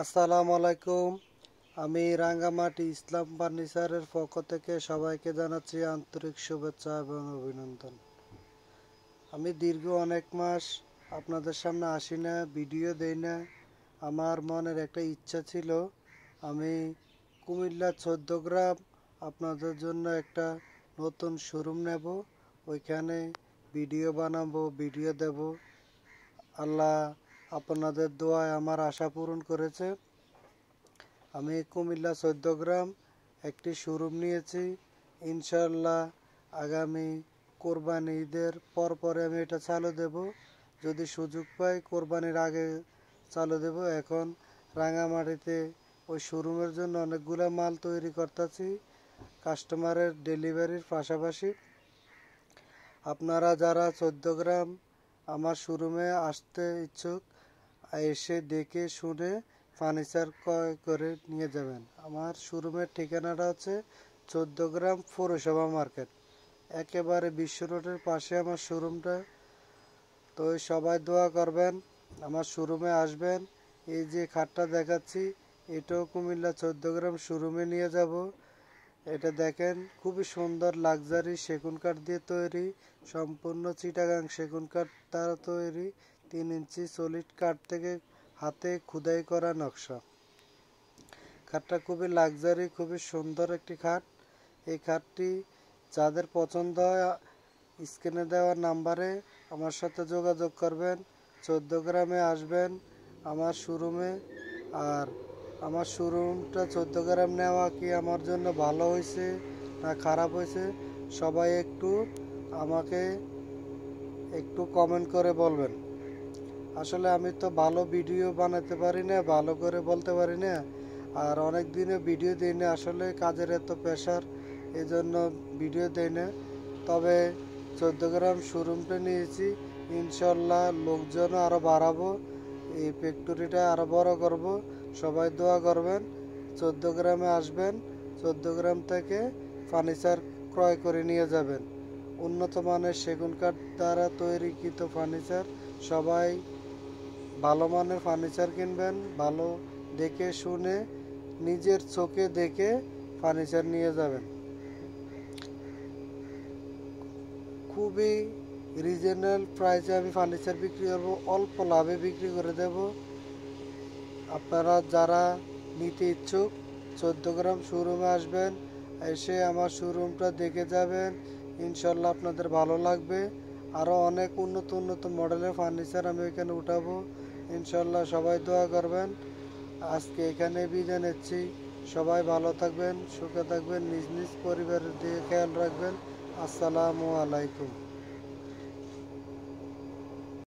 আসসালামু আলাইকুম। আমি রাঙ্গামাটি ইসলাম ফার্নিচারের পক্ষ থেকে সবাইকে জানাচ্ছি আন্তরিক শুভেচ্ছা এবং অভিনন্দন। আমি দীর্ঘ অনেক মাস আপনাদের সামনে আসি না, ভিডিও দেই না। আমার মনের একটা ইচ্ছা ছিল, আমি কুমিল্লা 14 গ্রাম আপনাদের জন্য একটা নতুন শোরুম নেব, ওইখানে ভিডিও বানাবো, ভিডিও দেব। আল্লাহ আপনাদের দোয়ায় আমার আশা পূরণ করেছে। আমি কুমিল্লা 14 গ্রাম একটি শোরুম নিয়েছি। ইনশাল্লাহ আগামী কোরবানি ঈদের পরে আমি এটা চালু দেব। যদি সুযোগ পাই কোরবানির আগে চালু দেব। এখন রাঙামাটিতে ওই শোরুমের জন্য অনেকগুলো মাল তৈরি করতেছি, কাস্টমারের ডেলিভারির পাশাপাশি। আপনারা যারা 14 গ্রাম আমার শোরুমে আসতে ইচ্ছুক, এসে দেখে শুনে ফার্নিচার ক্রয় করে নিয়ে যাবেন। আমার শোরুমের ঠিকানাটা হচ্ছে 14 গ্রাম পৌরসভা মার্কেট, একেবারে বিশ্ব রোডের পাশে আমার শোরুমটা। তো সবাই দোয়া করবেন, আমার শোরুমে আসবেন। এই যে খাটটা দেখাচ্ছি, এটাও কুমিল্লা 14 গ্রাম শোরুমে নিয়ে যাব। এটা দেখেন, খুবই সুন্দর লাক্সারি সেগুন কাঠ দিয়ে তৈরি, সম্পূর্ণ চিটাগাং সেগুন কাঠ দ্বারা তৈরি। 3 ইঞ্চি সলিড কাঠ থেকে হাতে খোদাই করা নকশা। খাটটা খুবই লাক্সারি, খুবই সুন্দর একটি খাট। এই খাটটি যাদের পছন্দ হয় স্ক্রিনে দেওয়া নাম্বারে আমার সাথে যোগাযোগ করবেন। 14 গ্রামে আসবেন আমার শোরুমে। আর আমার শোরুমটা 14 গ্রাম নেওয়া কি আমার জন্য ভালো হয়েছে না খারাপ হয়েছে, সবাই আমাকে একটু কমেন্ট করে বলবেন। আসলে আমি তো ভালো ভিডিও বানাতে পারি না, ভালো করে বলতে পারি না, আর অনেক দিনে ভিডিও দিই না, আসলে কাজের এত প্রেশার, এই জন্য ভিডিও দেই না। তবে 14 গ্রাম শোরুমটা নিয়েছি, ইনশাল্লাহ লোকজনও আরও বাড়াবো, এই ফ্যাক্টরিটা আরও বড় করব। সবাই দোয়া করবেন। 14 গ্রামে আসবেন, 14 গ্রাম থেকে ফার্নিচার ক্রয় করে নিয়ে যাবেন। উন্নত মানের সেগুন কাঠ দ্বারা তৈরিকৃত ফার্নিচার। সবাই ভালো মানের ফার্নিচার কিনবেন, ভালো দেখে শুনে নিজের চোখে দেখে ফার্নিচার নিয়ে যাবেন। খুবই রিজনেবল প্রাইসে আমি ফার্নিচার বিক্রি করব, অল্প লাভে বিক্রি করে দেব। আপনারা যারা নিতে ইচ্ছুক 14 গ্রাম শোরুমে আসবেন, এসে আমার শোরুমটা দেখে যাবেন। ইনশাল্লাহ আপনাদের ভালো লাগবে। আরও অনেক উন্নত মডেলের ফার্নিচার আমি এখানে উঠাবো। ইনশাল্লাহ সবাই দোয়া করবেন। আজকে এখানে বিদায় নিচ্ছি। সবাই ভালো থাকবেন, সুখে থাকবেন, নিজ নিজ পরিবারের দিকে খেয়াল রাখবেন। আসসালামু আলাইকুম।